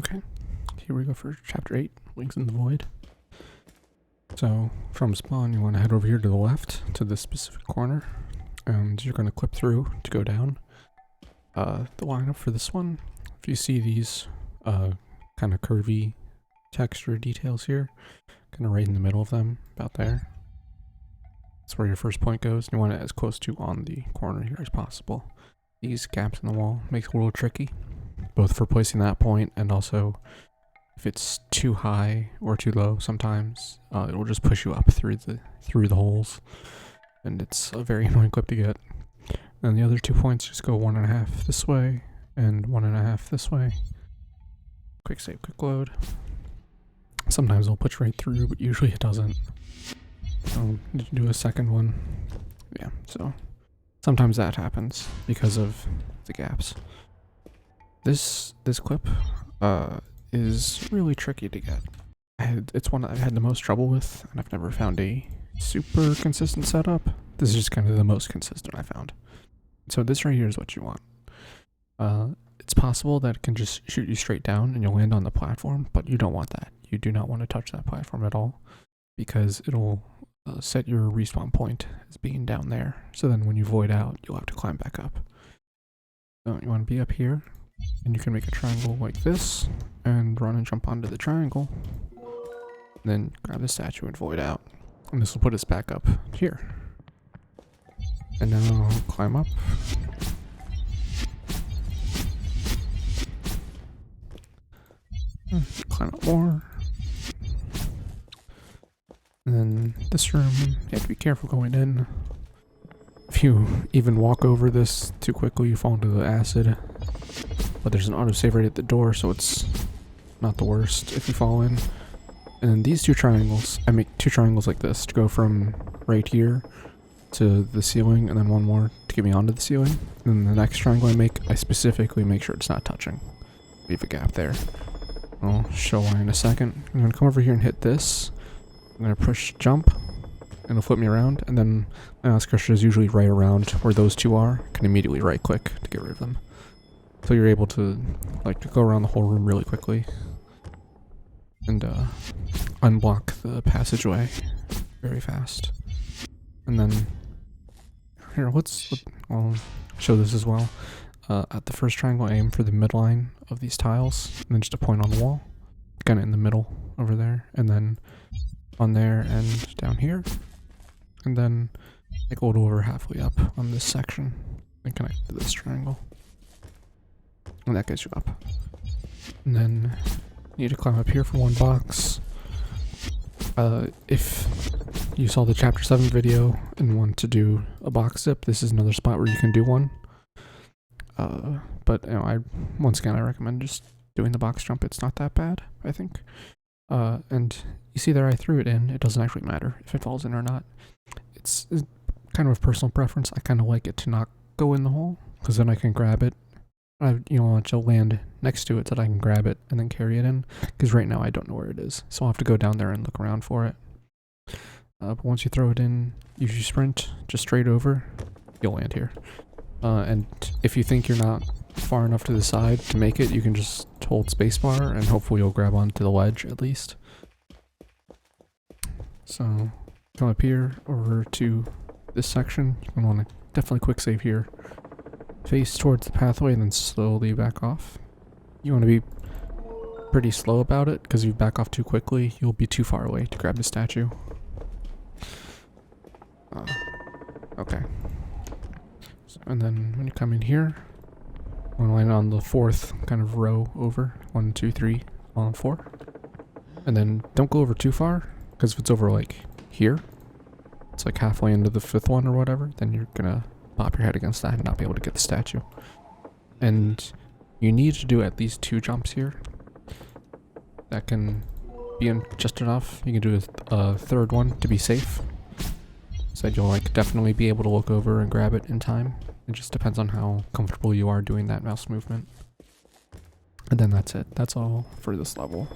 Okay, here we go for chapter 8, Links in the Void. So from spawn, you want to head over here to the left to this specific corner, and you're going to clip through to go down. The lineup for this one, if you see these kind of curvy texture details here, kind of right in the middle of them, about there. That's where your first point goes. You want it as close to on the corner here as possible. These gaps in the wall makes it a little tricky, both for placing that point and also if it's too high or too low sometimes, it will just push you up through the holes, and it's a very annoying clip to get. And the other 2 points just go 1.5 this way and 1.5 this way. Quick save, quick load. Sometimes it'll push right through, but usually it doesn't. I'll do a second one. Yeah, so sometimes that happens because of the gaps. This clip is really tricky to get. It's one I've had the most trouble with, and I've never found a super consistent setup. This is just kind of the most consistent I found. So this right here is what you want. It's possible that it can just shoot you straight down and you'll land on the platform, but you don't want that. You do not want to touch that platform at all, because it'll set your respawn point as being down there. So then when you void out, you'll have to climb back up. So you want to be up here, and you can make a triangle like this, and run and jump onto the triangle. Then grab the statue and void out. And this will put us back up here. And now climb up. Climb up more. And then this room, you have to be careful going in. If you even walk over this too quickly, you fall into the acid. But there's an autosave right at the door, so it's not the worst if you fall in. And then these two triangles, I make 2 triangles like this to go from right here to the ceiling, and then one more to get me onto the ceiling. And then the next triangle I make, I specifically make sure it's not touching. Leave a gap there. I'll show why in a second. I'm gonna come over here and hit this. I'm gonna push jump, and it'll flip me around, and then my mouse cursor is usually right around where those two are. I can immediately right click to get rid of them. So you're able to to go around the whole room really quickly and unblock the passageway very fast. And then here, I'll show this as well. At the first triangle, aim for the midline of these tiles, and then just a point on the wall, kind of in the middle over there, and then on there and down here, and then like a little over halfway up on this section, and connect to this triangle. And that gets you up. And then you need to climb up here for 1 box. If you saw the chapter 7 video and want to do a box zip, this is another spot where you can do one. But once again I recommend just doing the box jump. It's not that bad, I think. And you see there I threw it in. It doesn't actually matter if it falls in or not. It's kind of a personal preference. I kind of like it to not go in the hole, because then I can grab it. I want to land next to it so that I can grab it and then carry it in, because right now I don't know where it is, so I'll have to go down there and look around for it. But once you throw it in, you sprint just straight over, you'll land here. And if you think you're not far enough to the side to make it, you can just hold spacebar and hopefully you'll grab onto the ledge at least. So come up here over to this section. You want to definitely quick save here. Face towards the pathway and then slowly back off. You want to be pretty slow about it, because if you back off too quickly, you'll be too far away to grab the statue. Okay. So, and then when you come in here, you want to land on the 4th kind of row over. 1, 2, 3, 4. And then don't go over too far, because if it's over like here, it's like halfway into the 5th one or whatever, then you're gonna pop your head against that and not be able to get the statue. And you need to do at least 2 jumps here. That can be just enough. You can do a 3rd one to be safe, so that you'll definitely be able to look over and grab it in time. It just depends on how comfortable you are doing that mouse movement. And then that's it. That's all for this level.